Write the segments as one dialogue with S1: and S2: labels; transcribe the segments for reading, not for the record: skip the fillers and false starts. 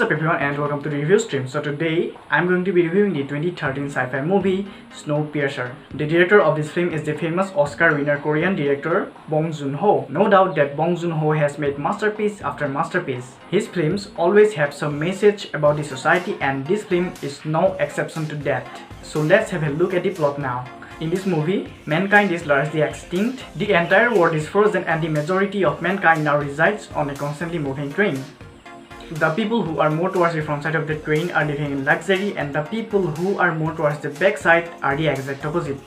S1: What's up everyone and welcome to the review stream. So today I'm going to be reviewing the 2013 sci-fi movie Snowpiercer. The director of this film is the famous Oscar winner Korean director BongJoon-Ho. No doubt that BongJoon-Ho has made masterpiece after masterpiece. His films always have some message about the society and this film is no exception to that. So let's have a look at the plot now. In this movie, mankind is largely extinct, the entire world is frozen and the majority of mankind now resides on a constantly moving train. The people who are more towards the front side of the train are living in luxury and the people who are more towards the back side are the exact opposite.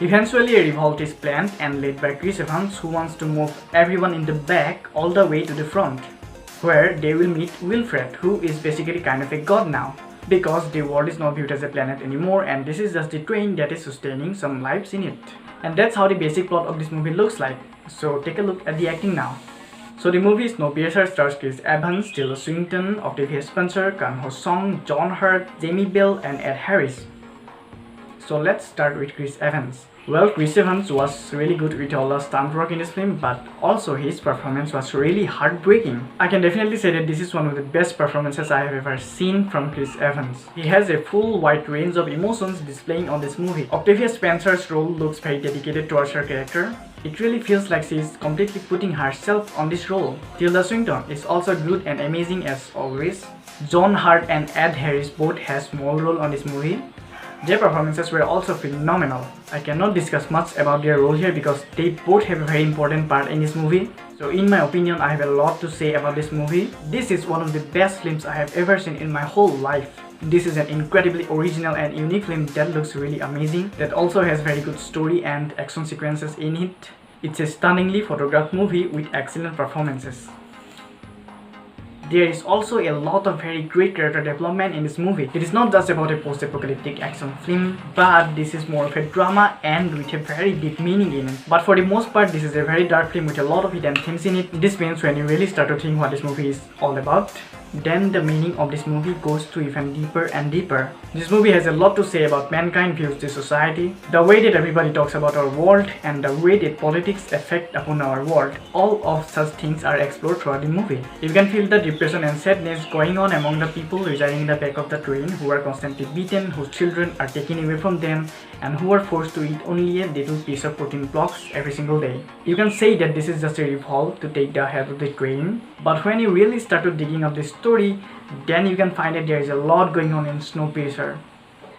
S1: Eventually a revolt is planned and led by Chris Evans, who wants to move everyone in the back all the way to the front, where they will meet Wilfred, who is basically kind of a god now, because the world is not viewed as a planet anymore and this is just the train that is sustaining some lives in it. And that's how the basic plot of this movie looks like. So take a look at the acting now. So the movie Snowpiercer stars Chris Evans, Tilda Swinton, Octavia Spencer, Kang-Ho Song, John Hurt, Jamie Bell and Ed Harris. So let's start with Chris Evans. Well, Chris Evans was really good with all the stunt work in this film, but also his performance was really heartbreaking. I can definitely say that this is one of the best performances I have ever seen from Chris Evans. He has a full wide range of emotions displaying on this movie. Octavia Spencer's role looks very dedicated towards her character. It really feels like she is completely putting herself on this role. Tilda Swinton is also good and amazing as always. John Hurt and Ed Harris both have small role on this movie. Their performances were also phenomenal. I cannot discuss much about their role here because they both have a very important part in this movie. So in my opinion, I have a lot to say about this movie. This is one of the best films I have ever seen in my whole life. This is an incredibly original and unique film that looks really amazing, that also has very good story and action sequences in it. It's a stunningly photographed movie with excellent performances. There is also a lot of very great character development in this movie. It is not just about a post-apocalyptic action film, but this is more of a drama and with a very deep meaning in it. But for the most part, this is a very dark film with a lot of hidden themes in it. This means when you really start to think what this movie is all about, then the meaning of this movie goes to even deeper and deeper. This movie has a lot to say about mankind views the society, the way that everybody talks about our world, and the way that politics affect upon our world. All of such things are explored throughout the movie. You can feel the depression and sadness going on among the people residing in the back of the train, who are constantly beaten, whose children are taken away from them, and who are forced to eat only a little piece of protein blocks every single day. You can say that this is just a revolt to take the head of the train, but when you really start to digging up the story, then you can find that there is a lot going on in Snowpiercer.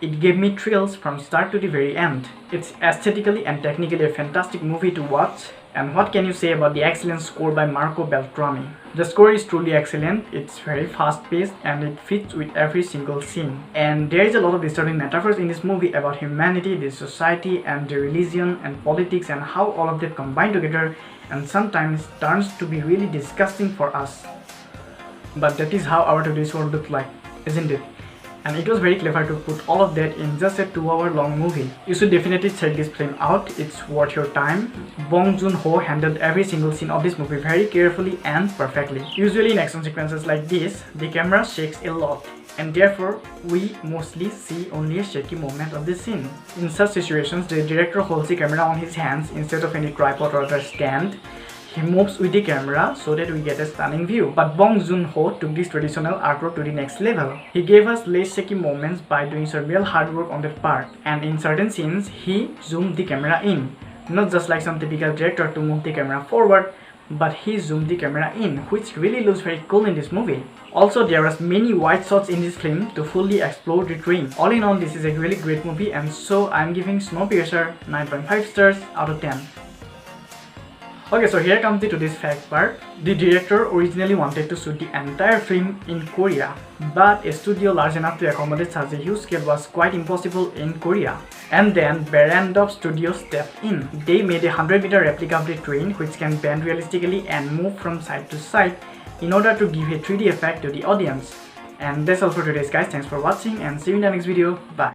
S1: It gave me thrills from start to the very end. It's aesthetically and technically a fantastic movie to watch. And what can you say about the excellent score by Marco Beltrami? The score is truly excellent, it's very fast-paced and it fits with every single scene. And there is a lot of disturbing metaphors in this movie about humanity, the society and the religion and politics and how all of them combine together and sometimes turns to be really disgusting for us. But that is how our today's world looks like, isn't it? And it was very clever to put all of that in just a 2-hour long movie. You should definitely check this film out, it's worth your time. Bong-Joon-Ho handled every single scene of this movie very carefully and perfectly. Usually in action sequences like this, the camera shakes a lot, and therefore we mostly see only a shaky moment of the scene. In such situations, the director holds the camera on his hands instead of any tripod or other stand. He moves with the camera so that we get a stunning view. But Bong-Joon-Ho took this traditional artwork to the next level. He gave us less shaky moments by doing some real hard work on that part. And in certain scenes, he zoomed the camera in. Not just like some typical director to move the camera forward, but he zoomed the camera in, which really looks very cool in this movie. Also, there was many wide shots in this film to fully explore the train. All in all, this is a really great movie and so I'm giving Snowpiercer 9.5 stars out of 10. Okay, so here comes the today's fact part. The director originally wanted to shoot the entire film in Korea, but a studio large enough to accommodate such a huge scale was quite impossible in Korea. And then Barrandov Studio stepped in. They made a 100-meter replica of the train which can bend realistically and move from side to side in order to give a 3D effect to the audience. And that's all for today's guys, thanks for watching and see you in the next video, bye.